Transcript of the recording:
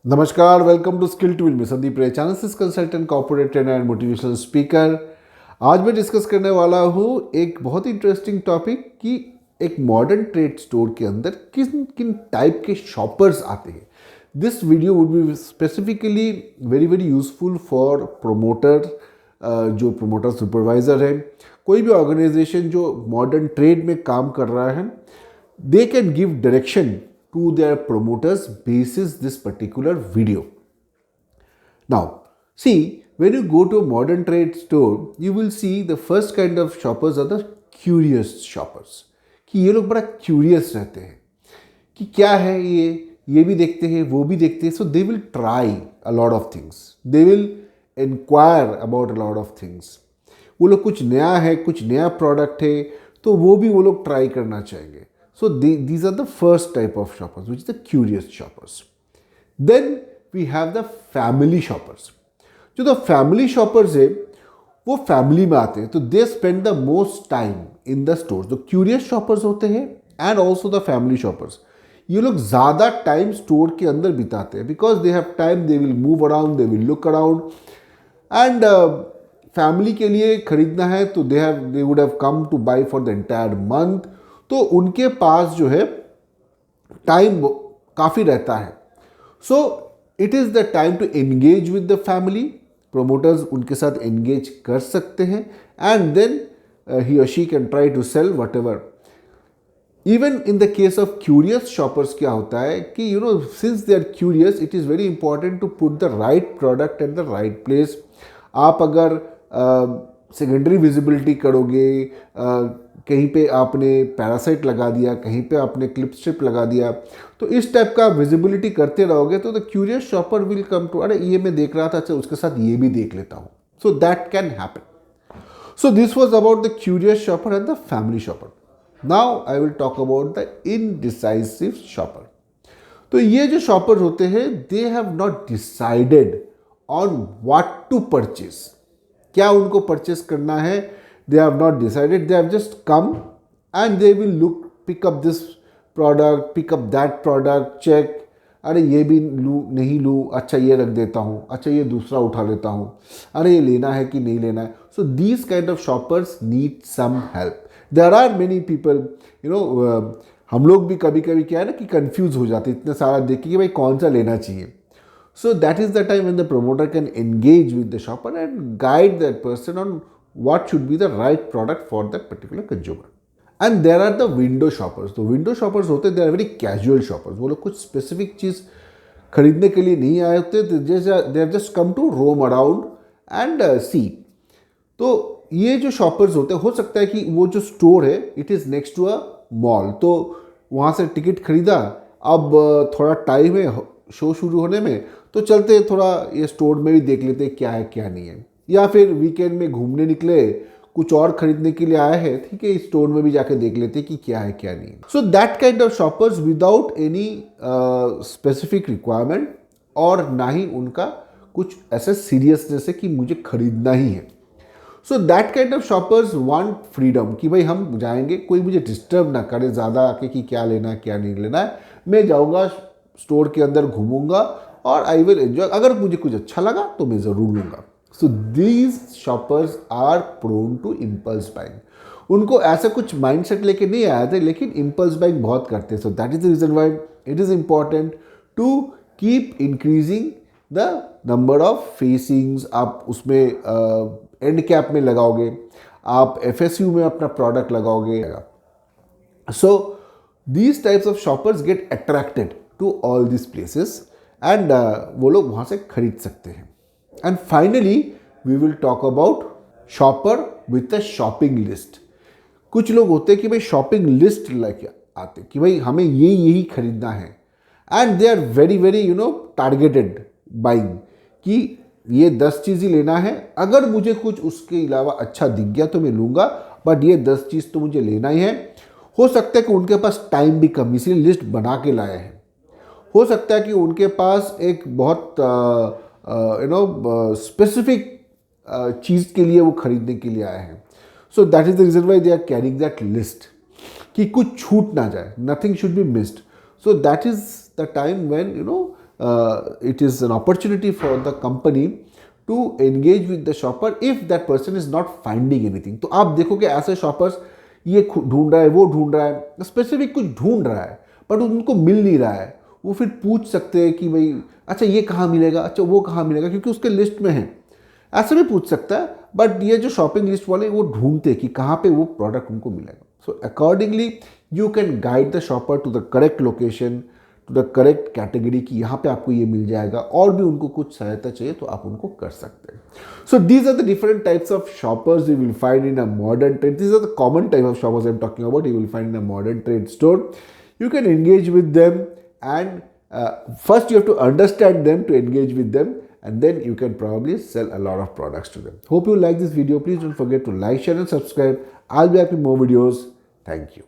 नमस्कार, welcome to skill tool में संदीप रे, chances consultant, corporate trainer and motivational speaker. आज मैं डिस्कस करने वाला हूँ एक बहुत ही इंटरेस्टिंग टॉपिक कि एक मॉडर्न ट्रेड स्टोर के अंदर किन किन टाइप के शॉपर्स आते हैं। This video would be specifically very very useful for promoter, जो प्रोमोटर सुपरवाइजर है, कोई भी ऑर्गेनाइजेशन जो मॉडर्न ट्रेड में काम कर रहा है, they can give direction to their promoters basis this particular video. Now, see, when you go to a modern trade store, you will see the first kind of shoppers are the curious shoppers. कि ये लोग बड़ा curious रहते हैं कि क्या है ये भी देखते हैं, वो भी देखते हैं. So they will try a lot of things. They will inquire about a lot of things. वो लोग कुछ नया है, कुछ नया प्रोडक्ट है, तो वो भी वो लोग ट्राई करना चाहेंगे. So these are the first type of shoppers, which is the curious shoppers. Then we have the family shoppers. जो the family shoppers है, वो family में आते हैं, तो they spend the most time in the stores. तो curious shoppers होते हैं and also the family shoppers. ये लोग ज़्यादा टाइम स्टोर के अंदर बिताते हैं because they have time, they will move around, they will look around and family के लिए खरीदना है तो they would have come to buy for the entire month. तो उनके पास जो है टाइम काफ़ी रहता है. So it is the time to engage with the family. Promoters उनके साथ एंगेज कर सकते हैं एंड देन ही और she can try to sell whatever. Even in the case of curious shoppers क्या होता है कि since they are curious, it is very important to put the right product at the right place. आप अगर secondary visibility करोगे, कहीं पे आपने पैरासाइट लगा दिया, कहीं पे आपने क्लिप स्ट्रिप लगा दिया, तो इस टाइप का विजिबिलिटी करते रहोगे तो the curious shopper will come to, अरे ये मैं देख रहा था, अच्छा उसके साथ ये भी देख लेता हूँ. So that can happen. So this was about the curious shopper and the family shopper. Now I will talk about the indecisive shopper. तो ये जो शॉपर होते हैं, they have not decided on what to purchase. क्या उनको purchase करना है, they have not decided. They have just come and they will look, pick up this product, pick up that product, check, अरे ये भी लूँ नहीं लूँ, अच्छा ये रख देता हूँ, अच्छा ये दूसरा उठा लेता हूँ, अरे ये लेना है कि नहीं लेना है. So these kind of shoppers need some help. There are many people, हम लोग भी कभी कभी क्या है ना कि कंफ्यूज हो जाते इतने सारा देख के कि भाई कौन सा लेना चाहिए. So that is the time when the promoter can engage with the shopper and guide that person on what should be the right product for that particular consumer. And there are the window shoppers. तो window shoppers होते हैं, they are very casual shoppers. वो लोग कुछ specific चीज़ खरीदने के लिए नहीं आए होते, they have just come to roam around and see. तो ये जो shoppers होते हैं, हो सकता है कि वो जो store है, it is next to a mall. तो वहाँ से टिकट खरीदा, अब थोड़ा टाइम है शो शुरू होने में, तो चलते थोड़ा ये स्टोर में भी देख लेते क्या है क्या नहीं है. या फिर वीकेंड में घूमने निकले, कुछ और खरीदने के लिए आए हैं, ठीक है, इस स्टोर में भी जाके देख लेते कि क्या है क्या नहीं है. So that kind of shoppers without any specific requirement, और ना ही उनका कुछ ऐसा सीरियसनेस है कि मुझे खरीदना ही है. So that kind of shoppers want freedom कि भाई हम जाएंगे, कोई मुझे डिस्टर्ब ना करे ज़्यादा आके कि क्या लेना है क्या नहीं लेना है. मैं जाऊँगा स्टोर के अंदर, घूमूंगा और आई विल एंजॉय. अगर मुझे कुछ अच्छा लगा तो मैं ज़रूर लूँगा. So these shoppers are prone to impulse buying. उनको ऐसा कुछ माइंडसेट लेके नहीं आए थे, लेकिन इम्पल्स बाइंग बहुत करते हैं. So that is the reason why it is important to keep increasing the number of facings. आप उसमें एंड कैप में लगाओगे, आप FSU में अपना प्रोडक्ट लगाओगे. So these types of shoppers get attracted to all this places and वो लोग वहाँ से खरीद सकते हैं. And finally we will talk about shopper with a shopping list. कुछ लोग होते हैं कि भाई शॉपिंग लिस्ट लेके आते कि भाई हमें यही खरीदना है, and they are very very targeted buying कि ये 10 चीज़ ही लेना है. अगर मुझे कुछ उसके अलावा अच्छा दिख गया तो मैं लूँगा, बट ये 10 चीज़ तो मुझे लेना ही है. हो सकता है कि उनके पास टाइम भी कम, इसलिए लिस्ट बना के लाए हैं. हो सकता है कि उनके पास एक बहुत स्पेसिफिक चीज़ के लिए वो खरीदने के लिए आए हैं. So that is the reason why they are carrying that list कि कुछ छूट ना जाए, nothing should be missed. So that is the time when it is an opportunity for the company to engage with the shopper if that person is not finding anything. तो आप देखोगे ऐसे shoppers ये ढूंढ रहा है, वो ढूंढ रहा है, स्पेसिफिक कुछ ढूंढ रहा है बट उनको मिल नहीं रहा है, वो फिर पूछ सकते हैं कि भाई अच्छा ये कहाँ मिलेगा, अच्छा वो कहाँ मिलेगा, क्योंकि उसके लिस्ट में है। ऐसे भी पूछ सकता है, बट ये जो शॉपिंग लिस्ट वाले वो ढूंढते कि कहाँ पे वो प्रोडक्ट उनको मिलेगा। So accordingly you can guide the shopper to the correct location, to the correct category कि यहाँ पे आपको ये मिल जाएगा, और भी उनको कुछ सहायता चाहिए तो आप उनको कर सकते हैं। So these are the different types of shoppers you will find in a modern trade. These are the common type of shoppers I am talking about, you will find in a modern trade store. You can engage with them, and first you have to understand them to engage with them, and then you can probably sell a lot of products to them. Hope you like this video. Please don't forget to like, share and subscribe. I'll be back with more videos. Thank you.